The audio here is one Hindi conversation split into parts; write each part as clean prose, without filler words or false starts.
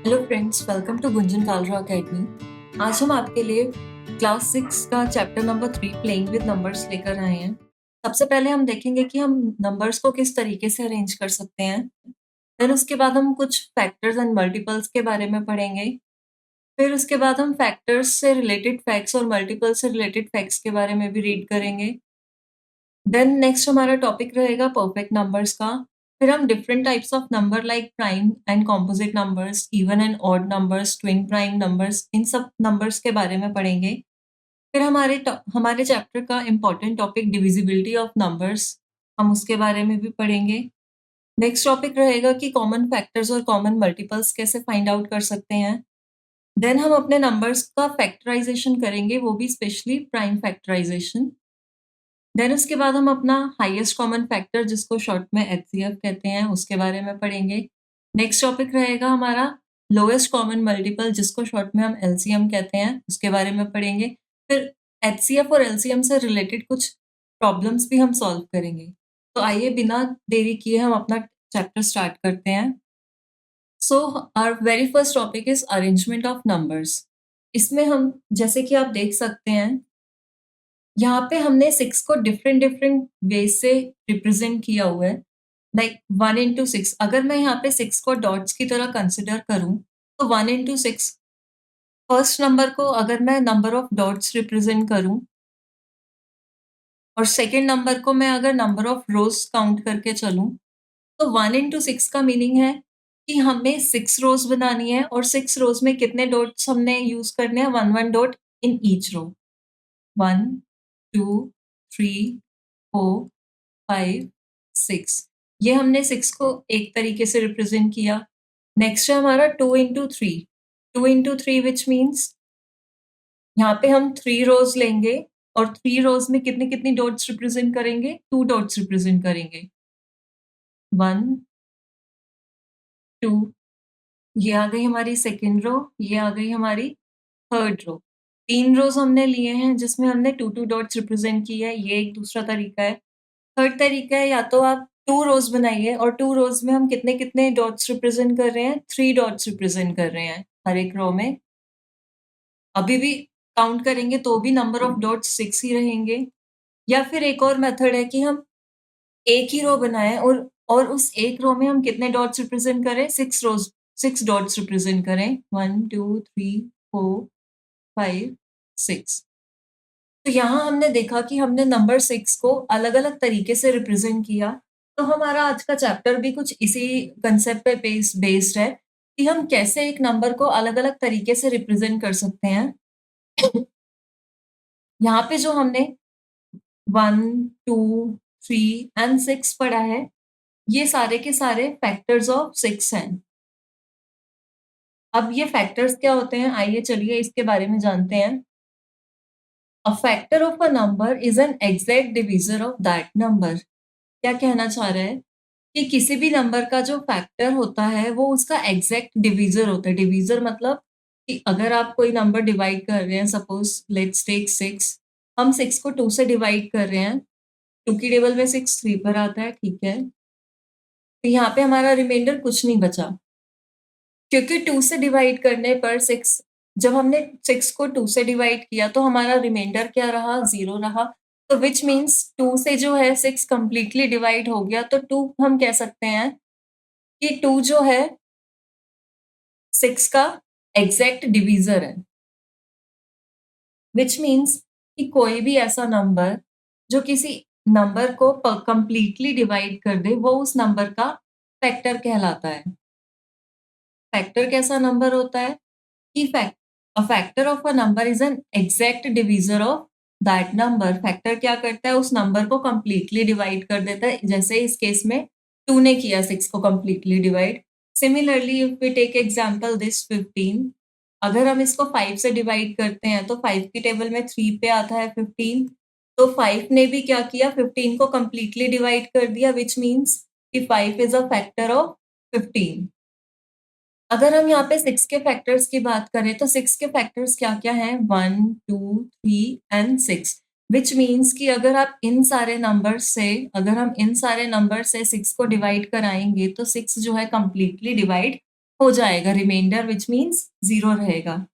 Hello friends, welcome to Gunjan Kalra academy. आज हम आपके लिए क्लास 6 का chapter number 3 playing with numbers लेकर आए हैं। सबसे पहले हम देखेंगे कि हम नंबर्स को किस तरीके से अरेंज कर सकते हैं। फिर उसके बाद हम कुछ फैक्टर्स एंड मल्टीपल्स के बारे में पढ़ेंगे। फिर उसके बाद हम फैक्टर्स से रिलेटेड फैक्ट्स और मल्टीपल्स से रिलेटेड फैक्ट्स के बारे में भी रीड करेंगे। देन नेक्स्ट हमारा टॉपिक रहेगा परफेक्ट नंबर्स का। फिर हम different types of number like prime and composite numbers, even and odd numbers, twin prime numbers, इन सब नंबर्स के बारे में पढ़ेंगे। फिर हमारे चैप्टर का important topic divisibility of numbers, हम उसके बारे में भी पढ़ेंगे। नेक्स्ट टॉपिक रहेगा कि कॉमन फैक्टर्स और कॉमन मल्टीपल्स कैसे फाइंड आउट कर सकते हैं। देन हम अपने नंबर्स का फैक्टराइजेशन करेंगे, वो भी स्पेशली प्राइम फैक्टराइजेशन। देन उसके बाद हम अपना हाईएस्ट कॉमन फैक्टर, जिसको शॉर्ट में एचसीएफ कहते हैं, उसके बारे में पढ़ेंगे। नेक्स्ट टॉपिक रहेगा हमारा लोएस्ट कॉमन मल्टीपल, जिसको शॉर्ट में हम एलसीएम कहते हैं, उसके बारे में पढ़ेंगे। फिर एचसीएफ और एलसीएम से रिलेटेड कुछ प्रॉब्लम्स भी हम सॉल्व करेंगे। तो आइए बिना देरी किए हम अपना चैप्टर स्टार्ट करते हैं। So our very first topic is arrangement of numbers. इसमें हम, जैसे कि आप देख सकते हैं, यहाँ पे हमने 6 को डिफरेंट डिफरेंट वे से रिप्रेजेंट किया हुआ है। लाइक 1 इंटू 6, अगर मैं यहाँ पे 6 को डॉट्स की तरह कंसिडर करूँ, तो 1 इंटू 6, फर्स्ट नंबर को अगर मैं नंबर ऑफ डॉट्स रिप्रेजेंट करूँ और सेकेंड नंबर को मैं अगर नंबर ऑफ रोज काउंट करके चलूँ, तो 1 इंटू 6 का मीनिंग है कि हमें 6 रोज बनानी है और 6 रोज में कितने डॉट्स हमने यूज करने हैं, 1 1 डॉट इन ईच रो। 1 2 3 4 5 6, ये हमने 6 को एक तरीके से रिप्रेजेंट किया। नेक्स्ट है हमारा 2 इंटू 3, 2 इंटू 3 विच मीन्स यहाँ पे हम 3 रोज लेंगे और 3 रोज में कितनी कितनी डॉट्स रिप्रेजेंट करेंगे, 2 डॉट्स रिप्रेजेंट करेंगे। 1 2, ये आ गई हमारी सेकेंड रो, ये आ गई हमारी थर्ड रो। 3 रोज हमने लिए हैं जिसमें हमने 2 2 डॉट्स रिप्रेजेंट की है, ये एक दूसरा तरीका है। थर्ड तरीका है, या तो आप 2 रोज बनाइए और 2 रोज में हम कितने-कितने डॉट्स रिप्रेजेंट कर रहे हैं, 3 डॉट्स रिप्रेजेंट कर रहे हैं हर एक रो में। अभी भी काउंट करेंगे तो भी नंबर ऑफ डॉट्स 6 ही रहेंगे। या फिर एक और मेथड है कि हम एक ही रो बनाएँ और उस एक रो में हम कितने डॉट्स रिप्रेजेंट करें, 6 डॉट्स रिप्रेजेंट करें। 1 2 3 4 5 6। तो यहाँ हमने देखा कि हमने नंबर 6 को अलग-अलग तरीके से रिप्रेजेंट किया। तो हमारा आज का चैप्टर भी कुछ इसी कांसेप्ट पे बेस्ड है कि हम कैसे एक नंबर को अलग-अलग तरीके से रिप्रेजेंट कर सकते हैं। यहाँ पे जो हमने 1, 2, 3 एंड 6 पढ़ा है, ये सारे के सारे फैक्टर्स ऑफ 6 हैं। अब ये फैक्टर्स क्या होते हैं, आइए चलिए इसके बारे में जानते हैं। अ factor of a number is an exact divisor of that number. क्या कहना चाह रहा है कि किसी भी नंबर का जो फैक्टर होता है वो उसका एग्जैक्ट डिवीजर होता है। डिवीजर मतलब कि अगर आप कोई नंबर डिवाइड कर रहे हैं, सपोज लेट्स टेक 6, हम 6 को 2 से डिवाइड कर रहे हैं, 2 की टेबल में 6 3 पर आता है, ठीक है। तो यहाँ पे हमारा रिमाइंडर कुछ नहीं बचा, क्योंकि 2 से डिवाइड करने पर 6, जब हमने 6 को 2 से डिवाइड किया तो हमारा रिमाइंडर क्या रहा, 0 रहा। तो व्हिच मीन्स 2 से जो है 6 कंप्लीटली डिवाइड हो गया, तो 2 हम कह सकते हैं कि 2 जो है 6 का एग्जैक्ट डिवीजर है। व्हिच मीन्स कि कोई भी ऐसा नंबर जो किसी नंबर को कंप्लीटली डिवाइड कर दे, वो उस नंबर का फैक्टर कहलाता है। फैक्टर कैसा नंबर होता है कि अ factor of a number is an exact divisor of that number. Factor क्या करता है, उस नंबर को कंप्लीटली डिवाइड कर देता है, जैसे इस केस में 2 ने किया 6 को completely divide. Similarly if we take example this 15, अगर हम इसको 5 से डिवाइड करते हैं तो 5 की टेबल में 3 पे आता है 15, तो 5 ने भी क्या किया, 15 को कंप्लीटली डिवाइड कर दिया, व्हिच मीन्स कि 5 इज अ फैक्टर ऑफ 15। अगर हम यहाँ पे 6 के फैक्टर्स की बात करें तो 6 के फैक्टर्स क्या-क्या हैं, 1, 2, 3 एंड 6, व्हिच मीन्स कि अगर हम इन सारे नंबर से 6 को डिवाइड कराएँगे तो 6 जो है कंप्लीटली डिवाइड हो जाएगा रिमाइंडर विच मीन्स 0 रहेगा।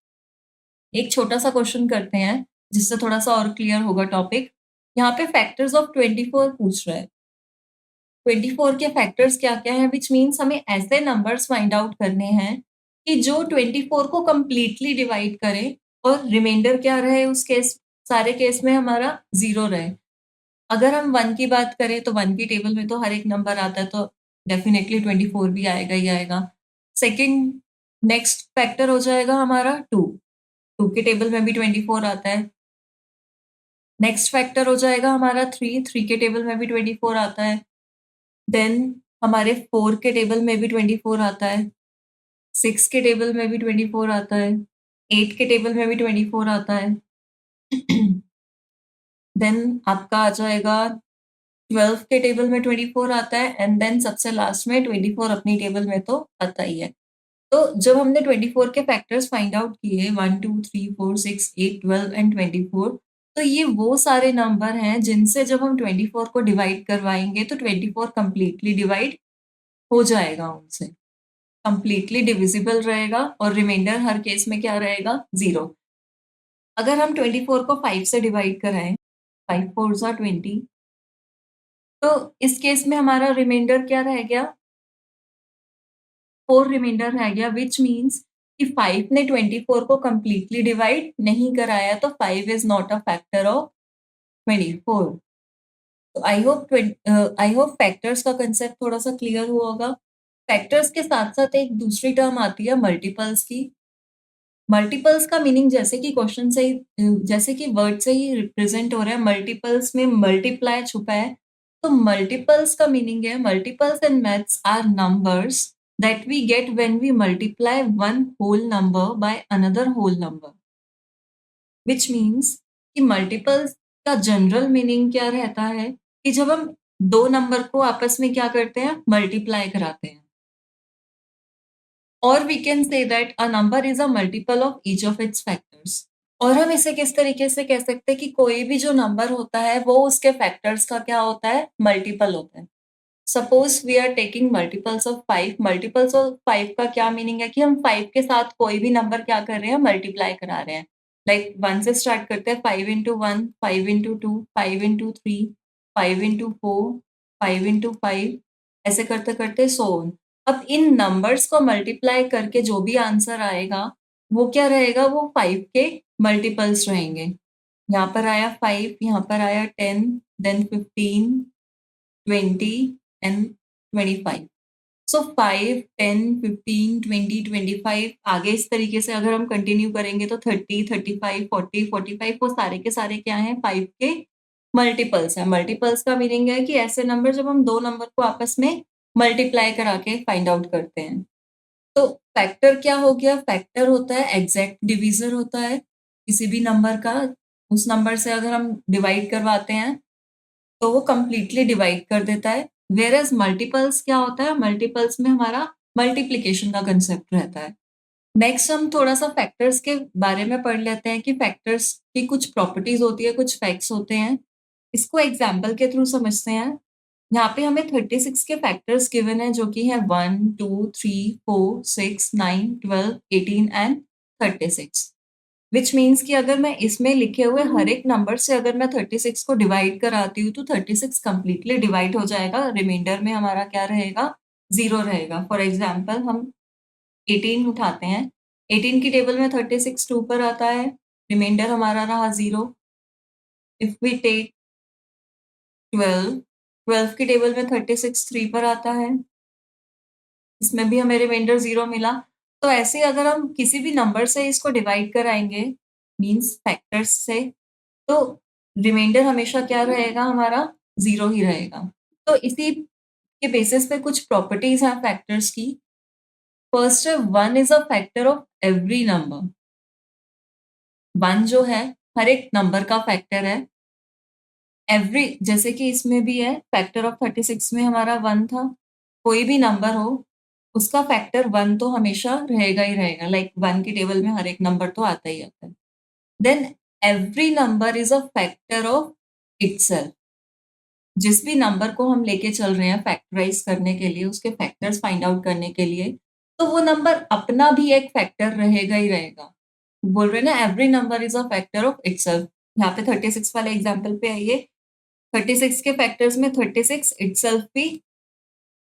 एक छोटा-सा क्वेश्चन करते हैं, जिससे थोड़ा-सा और क्लियर होगा टॉपिक। यहाँ पे फैक्टर्स ऑफ 24 पूछ रहा है। 24 के फैक्टर्स क्या-क्या हैं व्हिच मीन्स हमें ऐसे नंबर्स फाइंड आउट करने हैं कि जो 24 को कंप्लीटली डिवाइड करें और रिमाइंडर क्या रहे उस केस सारे केस में हमारा 0 रहे। अगर हम 1 की बात करें तो 1 की टेबल में तो हर एक नंबर आता है तो डेफिनिटली 24 भी आएगा ही आएगा। सेकंड नेक्स्ट फैक्टर हो जाएगा हमारा 2, 2 की टेबल में भी 24 आता है। नेक्स्ट फैक्टर हो जाएगा हमारा 3, 3 के टेबल में भी 24 आता है। देन हमारे 4 के टेबल में भी 24 आता है, 6 के टेबल में भी 24 आता है, 8 के टेबल में भी 24 आता है। देन आपका आ जाएगा 12 के टेबल में 24 आता है एंड देन सबसे लास्ट में 24 अपनी टेबल में तो आता ही है। तो जब हमने 24 के फैक्टर्स फाइंड आउट किए 1, 2, 3, 4, 6, 8, 12 एंड 24 तो ये वो सारे नंबर हैं जिनसे जब हम 24 को डिवाइड करवाएँगे तो 24 कंप्लीटली डिवाइड हो जाएगा उनसे। कंप्लीटली डिविजिबल रहेगा और रिमाइंडर हर केस में क्या रहेगा 0। अगर हम 24 को 5 से डिवाइड कराएँ, 5 4 ज़ा 20 तो इस केस में हमारा रिमाइंडर क्या रह गया? 4 रिमाइंडर रह गया व्हिच मीन्स कि 5 ने 24 को कंप्लीटली डिवाइड नहीं कराया तो 5 is not a factor of 24। तो आई होप फैक्टर्स का कांसेप्ट थोड़ा-सा क्लियर हुआ होगा। फैक्टर्स के साथ-साथ एक दूसरी टर्म आती है मल्टीपल्स की। मल्टीपल्स का मीनिंग जैसे कि क्वेश्चन से ही जैसे कि वर्ड से ही रिप्रेजेंट हो रहा है, मल्टीपल्स में मल्टीप्लाई छुपा है। तो मल्टीपल्स का मीनिंग है multiples in maths are numbers that we get when we multiply one whole number by another whole number, which means कि मल्टीपल्स का जनरल मीनिंग क्या रहता है कि जब हम 2 नंबर को आपस में क्या करते हैं, मल्टीप्लाई कराते हैं। और we can say that a number is a multiple of each of its factors. और हम इसे किस तरीके से कह सकते हैं कि कोई भी जो नंबर होता है वो उसके फैक्टर्स का क्या होता है? मल्टीपल होता है। Suppose we are taking multiples of 5 multiples of 5 का क्या मीनिंग है कि हम 5 के साथ कोई भी नंबर क्या कर रहे हैं? मल्टीप्लाई करा रहे हैं। लाइक 1 से स्टार्ट करते हैं 5 into 1, 5 into 2, 5 into 3, 5 into 4, 5 into 5 ऐसे करते-करते सो ऑन। अब इन नंबर्स को मल्टीप्लाई करके जो भी आंसर आएगा, वो क्या रहेगा? वो 5 के मल्टीपल्स रहेंगे। यहाँ पर आया 5, यहाँ पर आया 10, देन 15, 20 एंड 25। सो 5, 10, 15, 20, 25 आगे इस तरीके से अगर हम कंटिन्यू करेंगे तो 30, 35, 40, 45 वो सारे के सारे क्या हैं? 5 के मल्टीपल्स हैं। मल्टीपल्स का मीनिंग है कि ऐसे नंबर जब हम 2 नंबर को आपस में मल्टीप्लाई करा के फाइंड आउट करते हैं। तो फैक्टर क्या हो गया? फैक्टर होता है एग्ज़ैक्ट डिवीज़र होता है, किसी भी नंबर का उस नंबर से अगर हम डिवाइड करवाते हैं, तो वो कंप्लीटली डिवाइड कर देता है। व्हेयरएज़ मल्टीपल्स क्या होता है? मल्टीपल्स में हमारा मल्टीप्लिकेशन का कांसेप्ट रहता है। नेक्स्ट हम थोड़ा-सा फैक्टर्स के बारे में पढ़ लेते हैं कि फैक्टर्स की कुछ प्रॉपर्टीज़ होती है, कुछ फैक्ट्स होते हैं। इसको एग्ज़ाम्पल के थ्रू समझते हैं। यहाँ पे हमें 36 के फैक्टर्स गिवन हैं जो कि हैं 1, 2, 3, 4, 6, 9, 12, 18 एंड 36 व्हिच मीन्स कि अगर मैं इसमें लिखे हुए हर एक नंबर से अगर मैं 36 को डिवाइड कराती हूँ तो 36 कंप्लीटली डिवाइड हो जाएगा, रिमाइंडर में हमारा क्या रहेगा? 0 रहेगा। फॉर एग्ज़ाम्पल हम 18 उठाते हैं, 18 की टेबल में 36 2 पर आता है, रिमाइंडर हमारा रहा 0। इफ वी टेक 12, 12 की टेबल में 36 3 पर आता है, इसमें भी हमें रिमाइंडर 0 मिला। तो ऐसे ही अगर हम किसी भी नंबर से इसको डिवाइड कराएँगे, मीन्स फैक्टर्स से, तो रिमाइंडर हमेशा क्या रहेगा हमारा? 0 ही रहेगा। तो इसी के बेसिस पे कुछ प्रॉपर्टीज़ हैं फैक्टर्स की। फर्स्ट है 1 is a factor of every number. 1 जो है, हर एक नंबर का फैक्टर है। एवरी जैसे कि इसमें भी है, फैक्टर ऑफ 36 में हमारा 1 था। कोई भी नंबर हो, उसका फैक्टर 1 तो हमेशा रहेगा ही रहेगा। लाइक 1 की टेबल में हर एक नंबर तो आता ही आता है। Then every number is a factor of itself. जिस भी नंबर को हम लेके चल रहे हैं फैक्टराइज़ करने के लिए, उसके फैक्टर्स फाइंड आउट करने के लिए, तो वो नंबर अपना भी एक फैक्टर रहेगा ही रहेगा। बोल रहे हैं ना every number is a factor of itself. यहाँ पे 36 वाले एग्ज़ाम्पल पे आइए, 36 के फैक्टर्स में 36 इटसेल्फ भी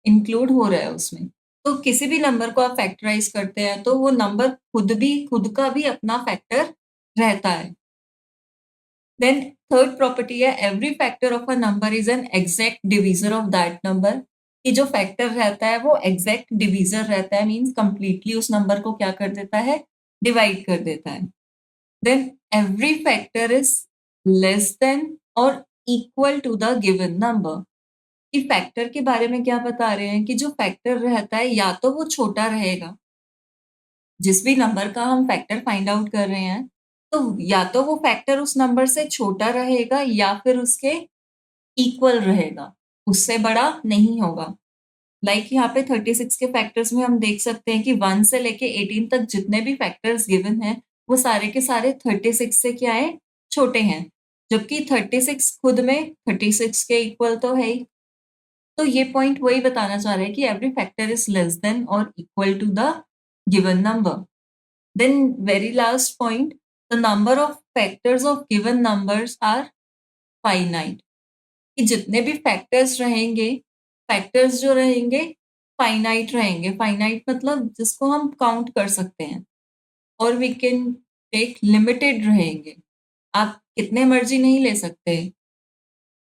इंक्लूड हो रहा है उसमें। तो किसी भी नंबर को आप फैक्टराइज़ करते हैं, तो वो नंबर खुद का भी अपना फैक्टर रहता है। देन थर्ड प्रॉपर्टी है every factor of a number is an exact divisor of that number. कि जो फैक्टर रहता है वो एग्ज़ैक्ट डिवीज़र रहता है मीन्स कंप्लीटली उस नंबर को क्या कर देता है, डिवाइड कर देता है। Then every factor is less than और equal to the given number. कि फैक्टर के बारे में क्या बता रहे हैं कि जो फैक्टर रहता है या तो वो छोटा रहेगा, जिस भी नंबर का हम फैक्टर फाइंड आउट कर रहे हैं, तो या तो वो फैक्टर उस नंबर से छोटा रहेगा या फिर उसके इक्वल रहेगा, उससे बड़ा नहीं होगा। लाइक यहाँ पे 36 के फैक्टर्स में हम देख सकते हैं कि 1 से लेके 18 तक जितने भी फैक्टर्स गिवन हैं, वो सारे के सारे 36 से क्या है, छोटे हैं। जबकि 36 खुद में 36 के इक्वल तो है ही। तो ये पॉइंट वही बताना चाह रहे हैं कि every factor is less than और equal to the given number. Then very last point, the number of factors of given numbers are finite. कि जितने भी फैक्टर्स रहेंगे, फैक्टर्स जो रहेंगे फाइनाइट रहेंगे। फाइनाइट मतलब जिसको हम काउंट कर सकते हैं और वी कैन टेक लिमिटेड रहेंगे। आप कितने मर्जी नहीं ले सकते,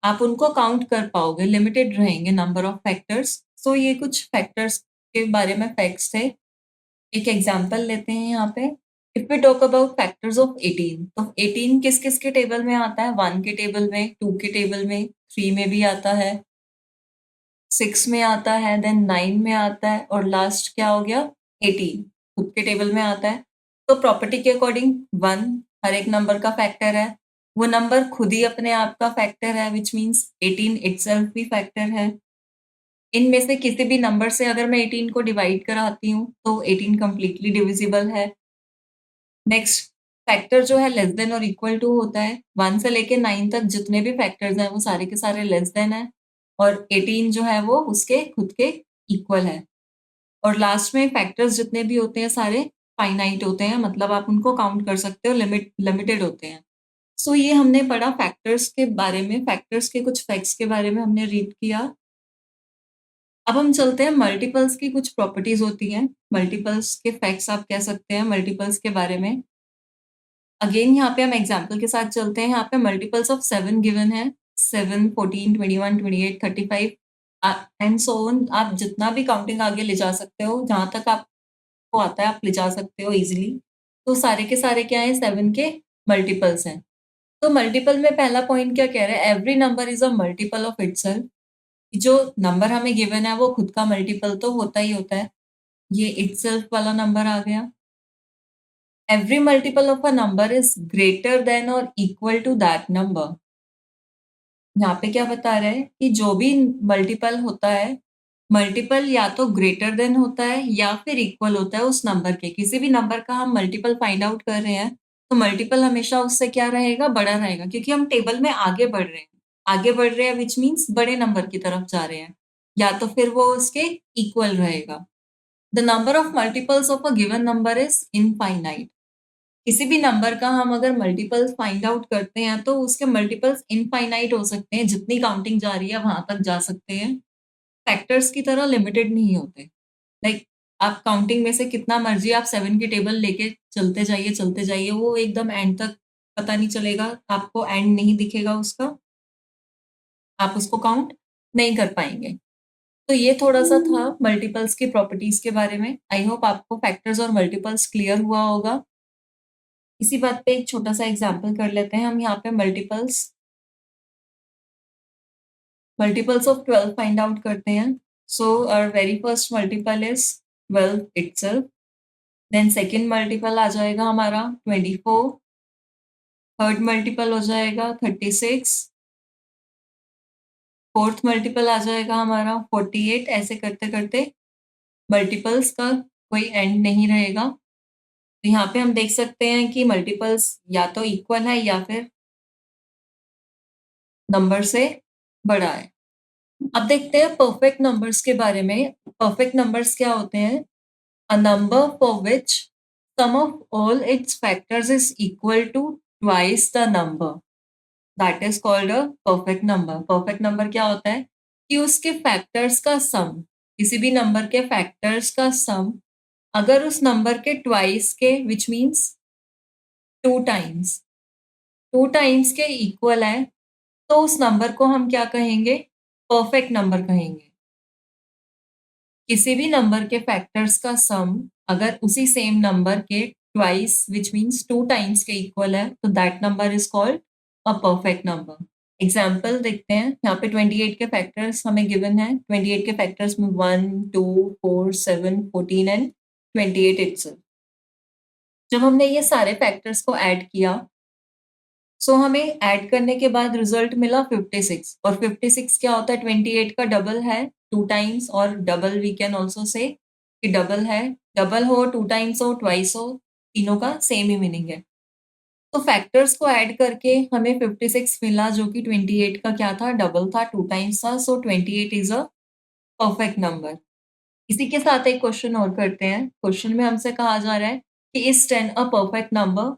आप उनको काउंट कर पाओगे, लिमिटेड रहेंगे नंबर ऑफ फैक्टर्स। सो ये कुछ फैक्टर्स के बारे में फैक्ट्स थे। एक एग्जांपल लेते हैं यहाँ पे। If we talk about factors of 18, तो 18 किस-किस के टेबल में आता है? 1 के टेबल में, 2 के टेबल में, 3 में भी आता है, 6 में आता है, देन 9 में आता है और लास्ट क्या हो गया? 18 खुद के टेबल में आता है। तो प्रॉपर्टी के अकॉर्डिंग 1 हर एक नंबर का फैक्टर है। वो नंबर खुद ही अपने आप का फैक्टर है व्हिच मीन्स 18 इटसेल्फ भी फैक्टर है। इनमें से किसी भी नंबर से अगर मैं 18 को डिवाइड कराती हूँ, तो 18 कंप्लीटली डिविजिबल है। नेक्स्ट फैक्टर जो है लेस देन और इक्वल टू होता है। 1 से लेके 9 तक जितने भी फैक्टर्स हैं, वो सारे के सारे लेस देन है और 18 जो है वो उसके खुद के इक्वल है। और लास्ट में फैक्टर्स जितने भी होते हैं सारे फाइनाइट होते हैं, मतलब आप उनको काउंट कर सकते हो, लिमिटेड होते हैं। सो ये हमने पढ़ा फैक्टर्स के बारे में, फैक्टर्स के कुछ फैक्ट्स के बारे में हमने रीड किया। अब हम चलते हैं मल्टीपल्स की कुछ प्रॉपर्टीज़ होती हैं, मल्टीपल्स के फैक्ट्स आप कह सकते हैं मल्टीपल्स के बारे में। अगेन यहाँ पे हम एग्ज़ाम्पल के साथ चलते हैं, यहाँ पे मल्टीपल्स ऑफ 7 गिवन है, 7, 14, 21, 28, 35 एंड सो ऑन। आप जितना भी काउंटिंग आगे ले जा सकते हो, जहाँ तक आपको आता है आप ले जा सकते हो ईज़िली। तो सारे के सारे क्या हैं, 7 के मल्टीपल्स हैं। तो मल्टीपल में पहला पॉइंट क्या कह रहा है, every number is a multiple of itself. जो नंबर हमें गिवन है वो खुद का मल्टीपल तो होता ही होता है। ये इटसेल्फ वाला नंबर आ गया। Every multiple of a number is greater than और इक्वल टू दैट नंबर। यहाँ पे क्या बता रहा है कि जो भी मल्टीपल होता है, मल्टीपल या तो ग्रेटर देन होता है या फिर इक्वल होता है उस नंबर के। किसी भी नंबर का हम मल्टीपल फाइंड आउट कर रहे हैं, तो मल्टीपल हमेशा उससे क्या रहेगा, बड़ा रहेगा, क्योंकि हम टेबल में आगे बढ़ रहे हैं। आगे बढ़ रहे हैं व्हिच मीन्स बड़े नंबर की तरफ जा रहे हैं, या तो फिर वो उसके इक्वल रहेगा। The number of multiples of a given number is infinite. किसी भी नंबर का हम अगर मल्टीपल्स फाइंड आउट करते हैं, तो उसके मल्टीपल्स इनफाइनाइट हो सकते हैं, जितनी काउंटिंग जा रही है वहां तक जा सकते हैं। फैक्टर्स की तरह लिमिटेड नहीं होते। लाइक आप काउंटिंग में से कितना मर्जी आप 7 की टेबल लेके चलते जाइए, वो एकदम एंड तक पता नहीं चलेगा, आपको एंड नहीं दिखेगा उसका, आप उसको काउंट नहीं कर पाएंगे। तो ये थोड़ा-सा था मल्टीपल्स की प्रॉपर्टीज़ के बारे में। आई होप आपको फैक्टर्स और मल्टीपल्स क्लियर हुआ होगा। इसी बात पे एक छोटा-सा एग्ज़ाम्पल कर लेते हैं हम यहाँ पे मल्टीपल्स ऑफ 12 फाइंड आउट करते हैं। So our very first multiple is 12 itself, then second multiple आ जाएगा हमारा 24, थर्ड मल्टीपल हो जाएगा 36, फोर्थ मल्टीपल आ जाएगा हमारा 48, ऐसे करते-करते मल्टीपल्स का कोई एंड नहीं रहेगा। तो यहाँ पे हम देख सकते हैं कि मल्टीपल्स या तो इक्वल है या फिर नंबर से बड़ा है। अब देखते हैं परफेक्ट नंबर्स के बारे में। परफेक्ट नंबर्स क्या होते हैं? a number for which sum of all its factors is equal to twice the number, that is called a perfect number. Perfect number क्या होता है कि उसके फैक्टर्स का सम, किसी भी नंबर के फैक्टर्स का सम अगर उस नंबर के ट्वाइस के, which means two times, two times के इक्वल है, तो उस नंबर को हम क्या कहेंगे? परफेक्ट नंबर कहेंगे। किसी भी नंबर के फैक्टर्स का सम अगर उसी सेम नंबर के twice, which means two times के इक्वल है, तो that number is called a perfect number. Example देखते हैं, यहाँ पे 28 के फैक्टर्स हमें गिवन है। 28 के फैक्टर्स में 1, 2, 4, 7, 14 एंड 28 इट्सेल्फ। जब हमने ये सारे फैक्टर्स को ऐड किया, सो हमें ऐड करने के बाद रिजल्ट मिला 56, और 56 क्या होता है? 28 का डबल है, टू टाइम्स, और double we can also say कि डबल है, डबल हो, टू टाइम्स हो, ट्वाइस हो, तीनों का सेम ही मीनिंग है। तो फैक्टर्स को ऐड करके हमें 56 मिला, जो कि 28 का क्या था? डबल था, टू टाइम्स था, सो 28 इज अ परफेक्ट नंबर। इसी के साथ एक क्वेश्चन और करते हैं। क्वेश्चन में हमसे कहा जा रहा है कि इज 10 अ परफेक्ट नंबर?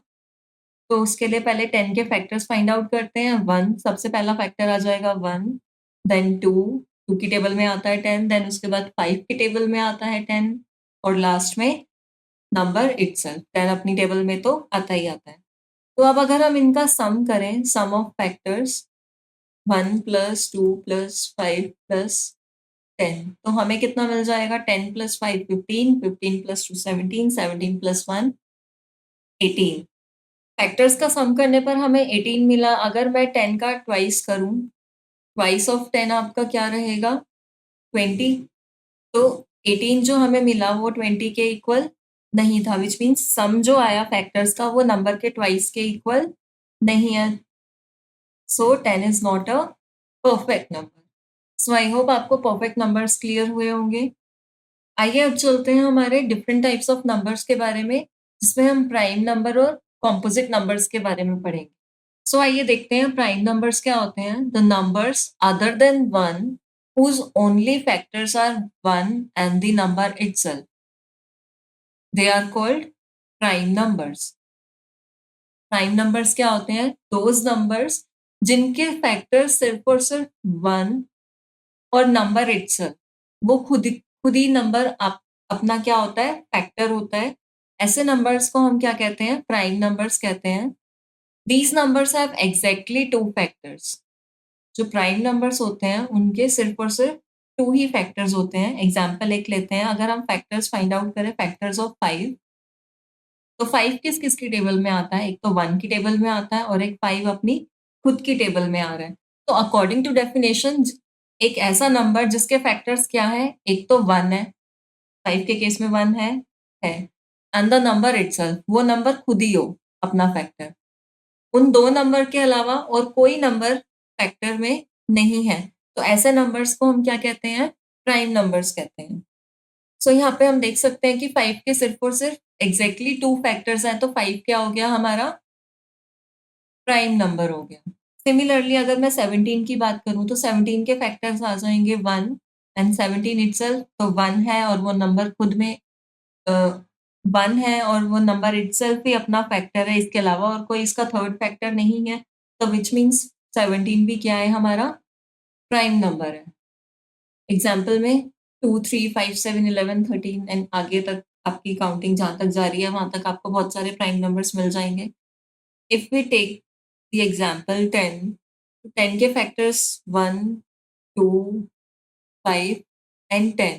तो उसके लिए पहले 10 के फैक्टर्स फाइंड आउट करते हैं। 1 सबसे पहला फैक्टर आ जाएगा 1, देन 2, 2 की टेबल में आता है 10, देन उसके बाद 5 की टेबल में आता है 10, और लास्ट में नंबर इटसेल्फ 10 अपनी टेबल में तो आता ही आता है। तो अब अगर हम इनका सम करें, sum of factors 1 plus 2 plus 5 plus 10, तो हमें कितना मिल जाएगा? 10 प्लस 5 15, 15 प्लस 2 17, 17 प्लस 1 18। फैक्टर्स का सम करने पर हमें 18 मिला। अगर मैं 10 का ट्वाइस करूं, ट्वाइस ऑफ 10 आपका क्या रहेगा? 20। तो 18 जो हमें मिला वो 20 के इक्वल नहीं था, विच मीन्स सम जो आया फैक्टर्स का वो नंबर के ट्वाइस के इक्वल नहीं है। सो 10 is not a perfect number. So I hope आपको परफेक्ट नंबर्स क्लियर हुए होंगे। आइए अब चलते हैं हमारे डिफरेंट टाइप्स ऑफ नंबर्स के बारे में, जिसमें हम प्राइम नंबर और कॉम्पोजिट नंबर्स के बारे में पढ़ेंगे। सो आइए देखते हैं प्राइम नंबर्स क्या होते हैं। The numbers other than 1 whose only factors are 1 and the number itself, they are called prime numbers. Prime numbers क्या होते हैं? दोज नंबर्स जिनके फैक्टर्स सिर्फ और सिर्फ 1 और नंबर इटसेल्फ, वो खुद ही नंबर अपना क्या होता है? फैक्टर होता है। ऐसे नंबर्स को हम क्या कहते हैं? प्राइम नंबर्स कहते हैं। These numbers have exactly two factors. जो प्राइम नंबर्स होते हैं उनके सिर्फ और सिर्फ टू ही फैक्टर्स होते हैं। एग्जाम्पल एक लेते हैं, अगर हम फैक्टर्स फाइंड आउट करें, फैक्टर्स ऑफ 5, तो 5 किस किस की टेबल में आता है? एक तो 1 की टेबल में आता है, और एक 5 अपनी खुद की टेबल में आ रहा है। तो अकॉर्डिंग टू डेफिनेशन, एक ऐसा नंबर जिसके फैक्टर्स क्या है? एक तो 1 है, 5 के केस में 1 है, एंड द नंबर इटसेल्फ, वो नंबर खुद ही हो अपना फैक्टर। उन दो नंबर के अलावा और कोई नंबर फैक्टर में नहीं है, तो ऐसे नंबर्स को हम क्या कहते हैं? प्राइम नंबर्स कहते हैं। सो यहाँ पे हम देख सकते हैं कि 5 के सिर्फ और सिर्फ एग्जैक्टली टू फैक्टर्स हैं, तो 5 क्या हो गया? हमारा प्राइम नंबर हो गया। सिमिलरली अगर मैं 17 की बात करूं, तो 17 के फैक्टर्स आ जाएंगे 1 एंड 17 इटसेल्फ, तो 1 है और वो नंबर खुद में 1 है, और वो नंबर इटसेल्फ ही अपना फैक्टर है, इसके अलावा और कोई इसका थर्ड फैक्टर नहीं है, तो विच मीन्स 17 भी क्या है? हमारा प्राइम नंबर है। एग्जाम्पल में 2, 3, 5, 7, 11, 13 एंड आगे तक आपकी काउंटिंग जहाँ तक जा रही है वहां तक आपको बहुत सारे प्राइम नंबर्स मिल जाएंगे। If we take the example 10, 10 के फैक्टर्स 1, 2, 5 एंड 10।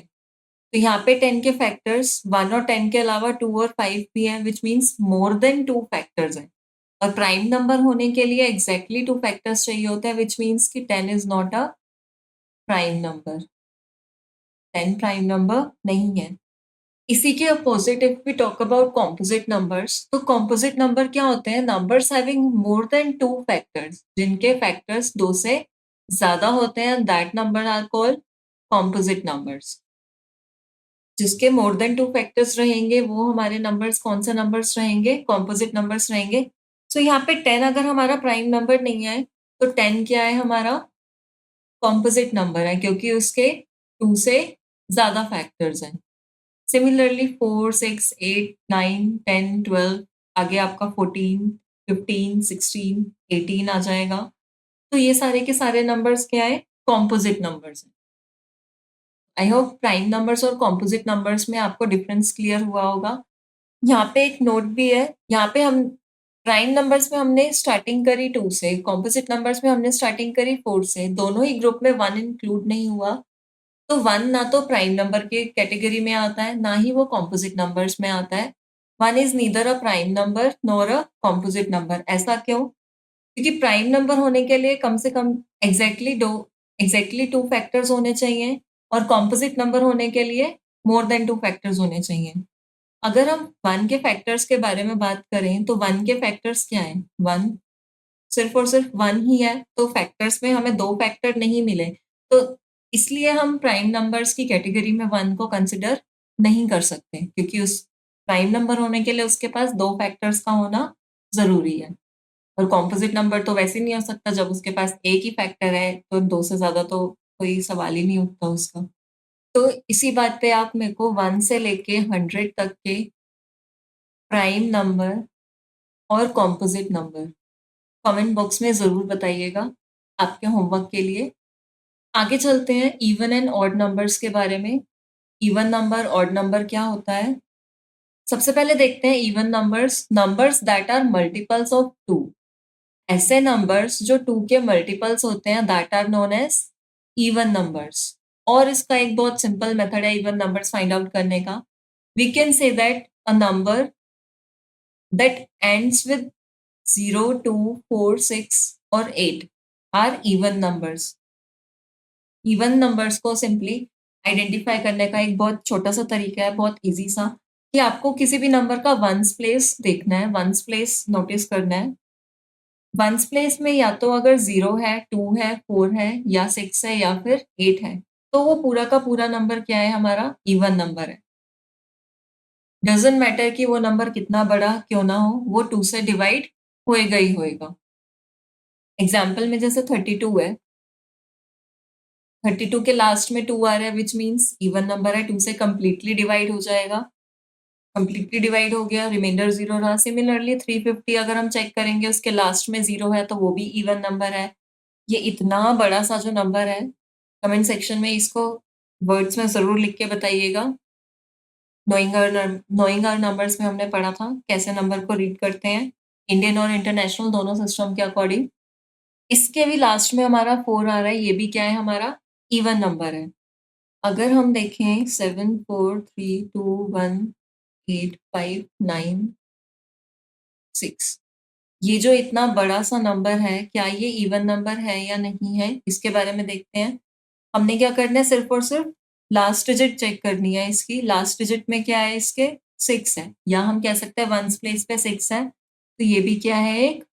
तो यहाँ पे 10 के फैक्टर्स 1 और 10 के अलावा 2 और 5 भी हैं, which means more than 2 factors हैं। और प्राइम नंबर होने के लिए एग्जैक्टली 2 फैक्टर्स चाहिए होते हैं, विच मीन्स कि 10 is not a prime number. 10 prime number नहीं है। इसी के opposite if we talk about composite numbers, तो कॉम्पोजिट नंबर क्या होते हैं? Numbers having more than 2 factors, जिनके फैक्टर्स 2 से ज्यादा होते हैं, that number are called composite numbers. जिसके मोर देन 2 फैक्टर्स रहेंगे वो हमारे नंबर्स कौन से नंबर्स रहेंगे? कॉम्पोजिट नंबर्स रहेंगे। सो यहाँ पे 10 अगर हमारा प्राइम नंबर नहीं है, तो 10 क्या है? हमारा कॉम्पोजिट नंबर है, क्योंकि उसके 2 से ज्यादा फैक्टर्स हैं। सिमिलरली 4, 6, 8, 9, 10, 12 आगे आपका 14, 15, 16, 18 आ जाएगा। तो ये सारे के सारे नंबर्स क्या है? कॉम्पोजिट नंबर्स हैं। आई होप प्राइम नंबर्स और कॉम्पोजिट नंबर्स में आपको डिफरेंस क्लियर हुआ होगा। यहाँ पे एक नोट भी है, यहाँ पे हम प्राइम नंबर्स में हमने स्टार्टिंग करी 2 से, कॉम्पोजिट नंबर्स में हमने स्टार्टिंग करी 4 से, दोनों ही ग्रुप में 1 इंक्लूड नहीं हुआ। तो 1 ना तो प्राइम नंबर के कैटेगरी में आता है, ना ही वो कॉम्पोजिट नंबर्स में आता है। 1 is neither a prime number nor a composite number. ऐसा क्यों? क्योंकि प्राइम नंबर होने के लिए कम से कम एग्ज़ैक्टली 2 फैक्टर्स होने चाहिए और कॉम्पोजिट नंबर होने के लिए मोर देन 2 फैक्टर्स होने चाहिए। अगर हम 1 के फैक्टर्स के बारे में बात करें, तो 1 के फैक्टर्स क्या हैं? 1 सिर्फ़ और सिर्फ़ 1 ही है, तो फैक्टर्स में हमें 2 फैक्टर नहीं मिले। तो इसलिए हम प्राइम नंबर्स की कैटेगरी में 1 को कंसिडर नहीं कर सकते, क्योंकि उस प्राइम नंबर होने के लिए उसके पास 2 फैक्टर्स का होना ज़रूरी है। और कॉम्पोजिट नंबर तो वैसे नहीं हो सकता, जब उसके पास एक ही फैक्टर है, तो 2 से ज़्यादा तो कोई सवाल ही नहीं उठता उसका। तो इसी बात पे आप मेरे को 1 से लेके 100 तक के प्राइम नंबर और कॉम्पोजिट नंबर कमेंट बॉक्स में ज़रूर बताइएगा, आपके होमवर्क के लिए। आगे चलते हैं इवन एंड ऑड नंबर्स के बारे में। इवन नंबर, ऑड नंबर क्या होता है? सबसे पहले देखते हैं even numbers, numbers that are multiples of 2। ऐसे नंबर्स जो 2 के मल्टीपल्स होते हैं, that are known as even numbers. और इसका एक बहुत सिंपल मेथड है इवन नंबर्स फाइंड आउट करने का। We can say that a number that ends with 0, 2, 4, 6 or 8 are even numbers. Even numbers को सिंपली आइडेंटिफाई करने का एक बहुत छोटा-सा तरीका है, बहुत ईज़ी सा, कि आपको किसी भी नंबर का वन्स प्लेस देखना है, वन्स प्लेस नोटिस करना है। वन्स प्लेस में या तो अगर 0 है, 2 है, 4 है या 6 है या फिर 8 है, तो वो पूरा का पूरा नंबर क्या है हमारा? इवन नंबर है। डज़न्ट मैटर कि वो नंबर कितना बड़ा क्यों ना हो, वो 2 से डिवाइड होएगा ही होएगा। एग्ज़ाम्पल में जैसे 32 है, 32 के लास्ट में 2 आ रहा है व्हिच मीन्स इवन नंबर है, 2 से कंप्लीटली डिवाइड हो जाएगा। कंप्लीटली डिवाइड हो गया, रिमाइंडर 0 रहा। सिमिलरली 350 अगर हम चेक करेंगे उसके लास्ट में 0 है तो वो भी इवन नंबर है। ये इतना बड़ा-सा जो नंबर है, कमेंट सेक्शन में इसको वर्ड्स में ज़रूर लिख के बताइएगा। नोइंग आवर नंबर्स में हमने पढ़ा था, कैसे नंबर को रीड करते हैं, इंडियन और इंटरनेशनल दोनों सिस्टम के अकॉर्डिंग। इसके भी लास्ट में हमारा 4 आ रहा है, ये भी क्या है हमारा इवन नंबर है। अगर हम देखें 7, 4, 3, 2, 1, 8, 5, 9, 6, ये जो इतना बड़ा-सा नंबर है, क्या ये इवन नंबर है या नहीं है? इसके बारे में देखते हैं। हमने क्या करना है, सिर्फ़ और सिर्फ़ लास्ट डिजिट चेक करनी है इसकी। लास्ट डिजिट में क्या है इसके? 6 है, या हम कह सकते हैं वन्स प्लेस पे 6 है, तो ये भी क्या है, एक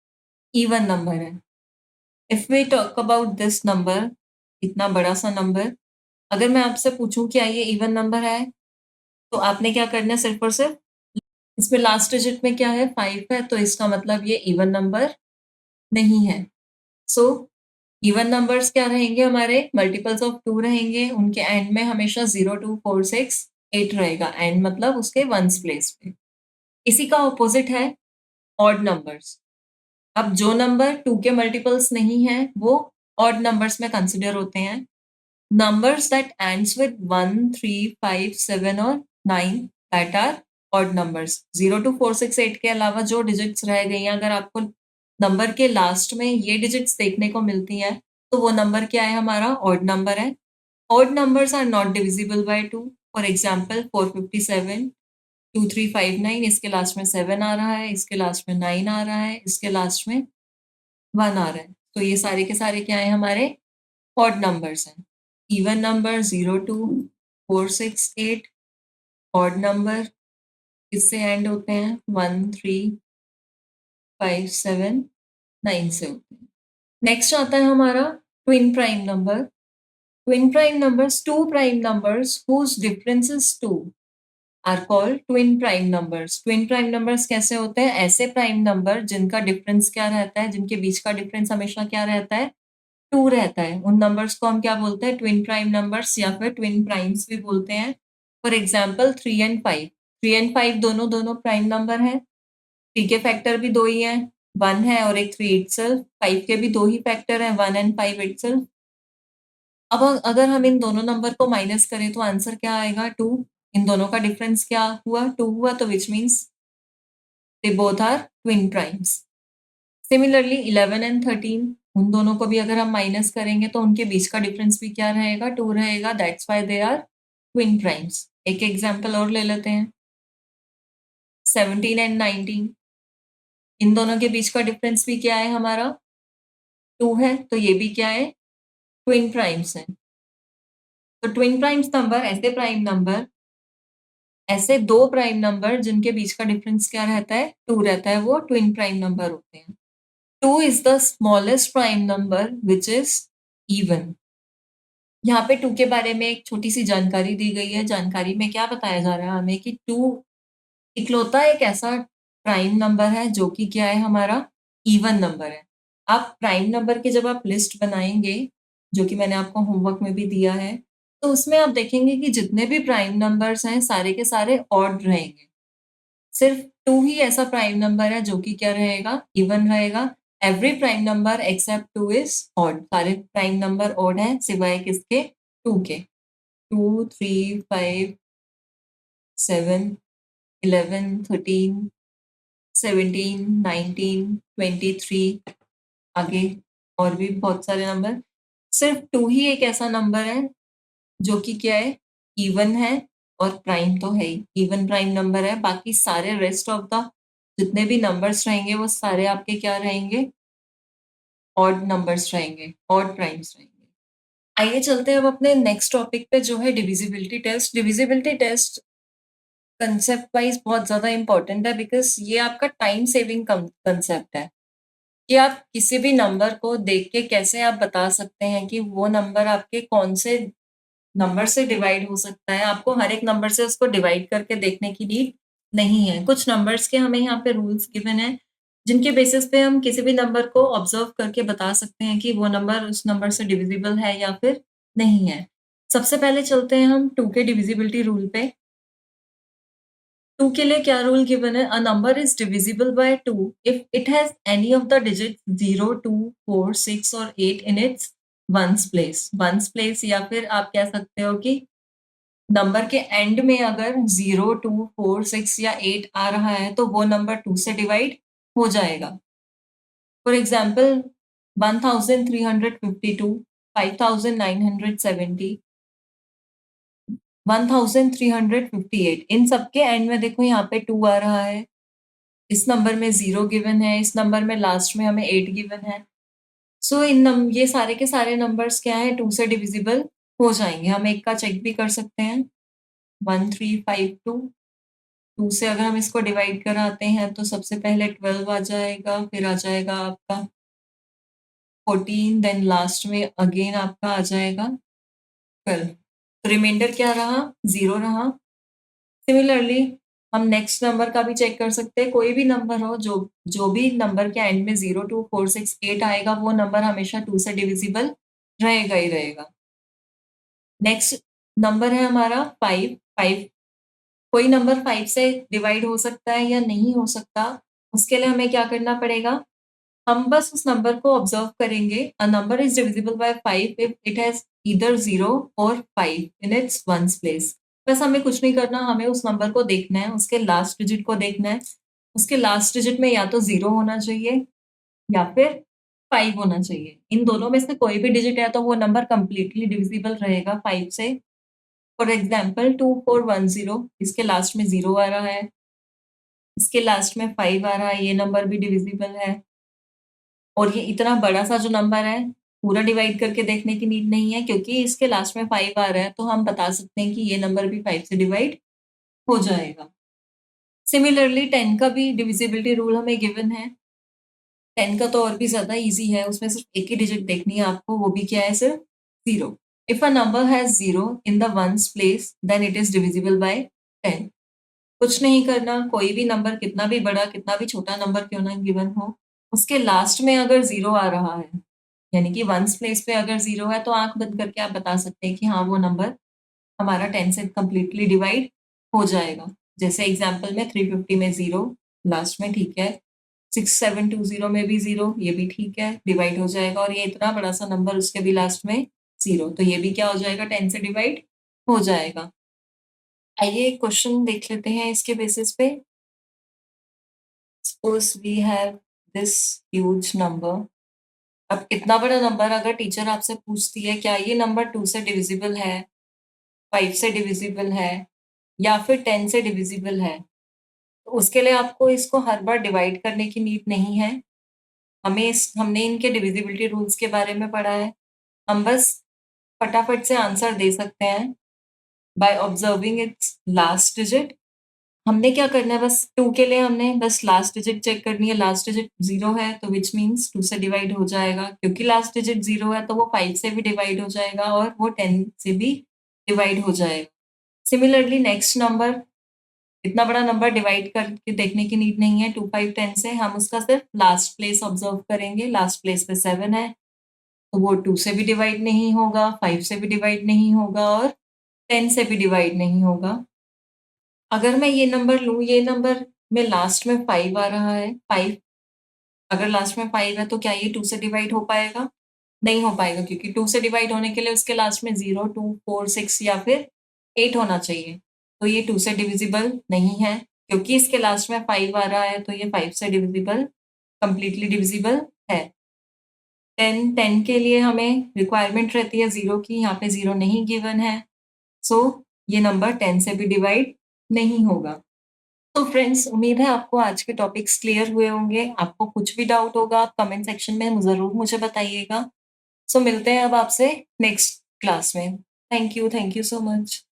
इवन नंबर है। If we talk about this number, इतना बड़ा-सा नंबर, अगर मैं आपसे पूछूँ क्या ये इवन नंबर है? तो आपने क्या करना है, सिर्फ़ और सिर्फ़ इसमें लास्ट डिजिट में क्या है, 5 है, तो इसका मतलब ये इवन नंबर नहीं है। सो इवन नंबर्स क्या रहेंगे हमारे? मल्टीपल्स ऑफ 2 रहेंगे, उनके एंड में हमेशा 0, 2, 4, 6, 8 रहेगा। एंड मतलब उसके वन्स प्लेस पे। इसी का अपोज़िट है ऑड नंबर्स। अब जो नंबर 2 के मल्टीपल्स नहीं हैं, वो ऑड नंबर्स में कंसिडर होते हैं। Numbers that ends with 1, 3, 5, 7 और 9 that are odd numbers. 0 to 4, 6, 8 के अलावा जो डिजिट्स रह गई हैं, अगर आपको नंबर के लास्ट में ये डिजिट्स देखने को मिलती हैं, तो वो नंबर क्या है हमारा? ऑड नंबर है। Odd numbers are not divisible by 2। For example 457, 2359, इसके लास्ट में 7 आ रहा है, इसके लास्ट में 9 आ रहा है, इसके लास्ट में 1 आ रहा है। तो ये सारे के सारे क्या हैं हमारे? ऑड नंबर्स हैं। इवन नंबर 0, 2, 4, 6, 8, ऑड नंबर किससे एंड होते हैं? 1, 3, 5, 7, 9 से होते हैं। नेक्स्ट आता है हमारा twin prime number. Twin prime numbers, two prime numbers whose difference is 2 are called twin prime numbers. Twin prime numbers कैसे होते हैं? ऐसे प्राइम नंबर जिनका डिफरेंस क्या रहता है, जिनके बीच का डिफरेंस हमेशा क्या रहता है? 2 रहता है। उन नंबर्स को हम क्या बोलते हैं? ट्विन प्राइम नंबर्स या फिर ट्विन प्राइम्स भी बोलते हैं। फॉर एग्जाम्पल 3 एंड 5, 3 एंड 5 दोनों दोनों प्राइम नंबर है। 3 के फैक्टर भी दो ही हैं, 1 है और एक 3 इटसेल्फ। 5 के भी दो ही फैक्टर हैं, 1 एंड 5 इटसेल्फ। अब अगर हम इन दोनों नंबर को माइनस करें तो आंसर क्या आएगा? 2। इन दोनों का डिफरेंस क्या हुआ? 2 हुआ, तो which means they both are twin primes. Similarly 11 and 13, उन दोनों को भी अगर हम माइनस करेंगे तो उनके बीच का डिफरेंस भी क्या रहेगा? 2 रहेगा। That's why they are twin primes. एक एग्जांपल और ले लेते हैं, 17 एंड 19, इन दोनों के बीच का डिफरेंस भी क्या है हमारा? 2 है, तो ये भी क्या है? ट्विन प्राइम्स है। तो ट्विन प्राइम्स नंबर ऐसे दो प्राइम नंबर जिनके बीच का डिफरेंस क्या रहता है? 2 रहता है, वो ट्विन प्राइम नंबर होते हैं। 2 is the smallest prime number which is even. यहाँ पे 2 के बारे में एक छोटी सी जानकारी दी गई है। जानकारी में क्या बताया जा रहा है हमें कि 2 इकलौता एक ऐसा प्राइम नंबर है जो कि क्या है हमारा? इवन नंबर है। आप प्राइम नंबर की जब आप लिस्ट बनाएंगे, जो कि मैंने आपको होमवर्क में भी दिया है, तो उसमें आप देखेंगे कि जितने भी प्राइम नंबर्स हैं सारे के सारे ऑड रहेंगे। सिर्फ 2 ही ऐसा प्राइम नंबर है जो कि क्या रहेगा? इवन रहेगा। Every prime number except 2 is odd. सारे प्राइम नंबर ऑड हैं सिवाय किसके? 2 के। 2, 3, 5, 7, 11, 13, 17, 19, 23, आगे और भी बहुत सारे नंबर। सिर्फ 2 ही एक ऐसा नंबर है जो कि क्या है? इवन है और प्राइम तो है ही, इवन प्राइम नंबर है। बाकी सारे रेस्ट ऑफ द जितने भी नंबर्स रहेंगे वो सारे आपके क्या रहेंगे? ऑड नंबर्स रहेंगे, ऑड प्राइम्स रहेंगे। आइए चलते हैं अब अपने नेक्स्ट टॉपिक पे जो है divisibility test. Divisibility test concept wise बहुत ज़्यादा इंपॉर्टेंट है बिकॉज़ ये आपका टाइम सेविंग कंसेप्ट है कि आप किसी भी नंबर को देख के कैसे आप बता सकते हैं कि वो नंबर आपके कौन से नंबर से डिवाइड हो सकता है। आपको हर एक नंबर से उसको डिवाइड करके देखने की नीड नहीं है। कुछ नंबर्स के हमें यहाँ पे रूल्स गिवन हैं, जिनके बेसिस पे हम किसी भी नंबर को ऑब्जर्व करके बता सकते हैं कि वो नंबर उस नंबर से डिविजिबल है या फिर नहीं है। सबसे पहले चलते हैं हम 2 के डिविजिबिलिटी रूल पे। 2 के लिए क्या रूल गिवन है? A number is divisible by 2 if it has any of the digit 0, 2, 4, 6 और 8 in its ones place. Ones place या फिर आप कह सकते हो कि नंबर के एंड में अगर 0, 2, 4, 6 या 8 आ रहा है तो वो नंबर 2 से डिवाइड हो जाएगा। फॉर एग्जाम्पल 1352, 5970, 1358, इन सबके एंड में देखो यहाँ पे 2 आ रहा है। इस नंबर में 0 गिवन है, इस नंबर में लास्ट में हमें 8 गिवन है। सो ये सारे के सारे नंबर्स क्या है? 2 से डिविजिबल हो जाएंगे। हम एक का चेक भी कर सकते हैं, 1352, 2 से अगर हम इसको डिवाइड कराते हैं तो सबसे पहले 12 आ जाएगा, फिर आ जाएगा आपका 14, देन लास्ट में अगेन आपका आ जाएगा 12। तो रिमाइंडर क्या रहा? 0 रहा। सिमिलरली हम नेक्स्ट नंबर का भी चेक कर सकते हैं। कोई भी नंबर हो, जो जो भी नंबर के एंड में 0, 2, 4, 6, 8 आएगा वो नंबर हमेशा 2 से डिविजिबल रहेगा ही रहेगा। नेक्स्ट नंबर है हमारा 5। 5 कोई नंबर 5 से डिवाइड हो सकता है या नहीं हो सकता, उसके लिए हमें क्या करना पड़ेगा? हम बस उस नंबर को ऑब्जर्व करेंगे। A number is divisible by 5 if it has either 0 और 5 इन इट्स वंस प्लेस। बस हमें कुछ नहीं करना, हमें उस नंबर को देखना है, उसके लास्ट डिजिट को देखना है। उसके लास्ट डिजिट में या तो 0 होना चाहिए या फिर 5 होना चाहिए। इन दोनों में से कोई भी डिजिट है तो वो नंबर कंप्लीटली डिविजिबल रहेगा 5 से। फॉर एग्जाम्पल 2410, इसके लास्ट में 0 आ रहा है, इसके लास्ट में 5 आ रहा है, ये नंबर भी डिविजिबल है। और ये इतना बड़ा-सा जो नंबर है, पूरा डिवाइड करके देखने की नीड नहीं है क्योंकि इसके लास्ट में 5 आ रहा है, तो हम बता सकते हैं कि ये नंबर भी 5 से डिवाइड हो जाएगा। सिमिलरली 10 का भी डिविजिबिलिटी रूल हमें गिवन है। 10 का तो और भी ज़्यादा ईज़ी है, उसमें सिर्फ एक ही डिजिट देखनी है आपको, वो भी क्या है? सिर्फ 0। If a number has 0 in the ones place, then it is divisible by 10। कुछ नहीं करना, कोई भी नंबर कितना भी बड़ा, कितना भी छोटा नंबर क्यों ना गिवन हो, उसके लास्ट में अगर 0 आ रहा है, यानी कि वन्स प्लेस पे अगर 0 है तो आँख बंद करके आप बता सकते हैं कि हाँ, वो नंबर हमारा 10 से कंप्लीटली डिवाइड हो जाएगा। जैसे एग्जाम्पल में 350 में 0 लास्ट में, ठीक है। 6720 में भी 0, ये भी ठीक है, डिवाइड हो जाएगा। और ये इतना बड़ा सा नंबर, उसके भी लास्ट में 0, तो ये भी क्या हो जाएगा, 10 से डिवाइड हो जाएगा। आइए एक क्वेश्चन देख लेते हैं इसके बेसिस पे। Suppose we have this huge number. अब इतना बड़ा नंबर अगर टीचर आपसे पूछती है क्या ये नंबर 2 से डिविजिबल है, 5 से डिविजिबल है, या फिर 10 से डिविजिबल है, तो उसके लिए आपको इसको हर बार डिवाइड करने की नीड नहीं है। हमने इनके डिविजिबिलिटी रूल्स के बारे में पढ़ा है। हम बस फटाफट से आंसर दे सकते हैं by observing it's last digit. हमने क्या करना है, बस 2 के लिए हमने बस लास्ट डिजिट चेक करनी है। लास्ट डिजिट 0 है तो विच मीन्स 2 से डिवाइड हो जाएगा, क्योंकि लास्ट डिजिट 0 है तो वो 5 से भी डिवाइड हो जाएगा और वो 10 से भी डिवाइड हो जाएगा। सिमिलरली नेक्स्ट नंबर, इतना बड़ा नंबर डिवाइड करके देखने की नीड नहीं है 2, 5, 10 से। हम उसका सिर्फ लास्ट प्लेस ऑब्जर्व करेंगे। लास्ट प्लेस पे 7 है तो वो 2 से भी डिवाइड नहीं होगा, 5 से भी डिवाइड नहीं होगा और 10 से भी डिवाइड नहीं होगा। अगर मैं ये नंबर लूँ, ये नंबर में लास्ट में 5 आ रहा है, 5, अगर लास्ट में 5 है तो क्या ये 2 से डिवाइड हो पाएगा? नहीं हो पाएगा, क्योंकि 2 से डिवाइड होने के लिए उसके लास्ट में 0, 2, 4, 6 या फिर 8 होना चाहिए। तो ये 2 से डिविजिबल नहीं है। क्योंकि इसके लास्ट में 5 आ रहा है तो ये 5 से डिविजिबल, कंप्लीटली डिविजिबल है। 10 के लिए हमें रिक्वायरमेंट रहती है 0 की, यहाँ पे 0 नहीं गिवन है। सो ये नंबर 10 से भी डिवाइड नहीं होगा। तो फ्रेंड्स, उम्मीद है आपको आज के टॉपिक्स क्लियर हुए होंगे। आपको कुछ भी डाउट होगा आप कमेंट सेक्शन में ज़रूर मुझे बताइएगा। सो मिलते हैं अब आपसे नेक्स्ट क्लास में। Thank you so much.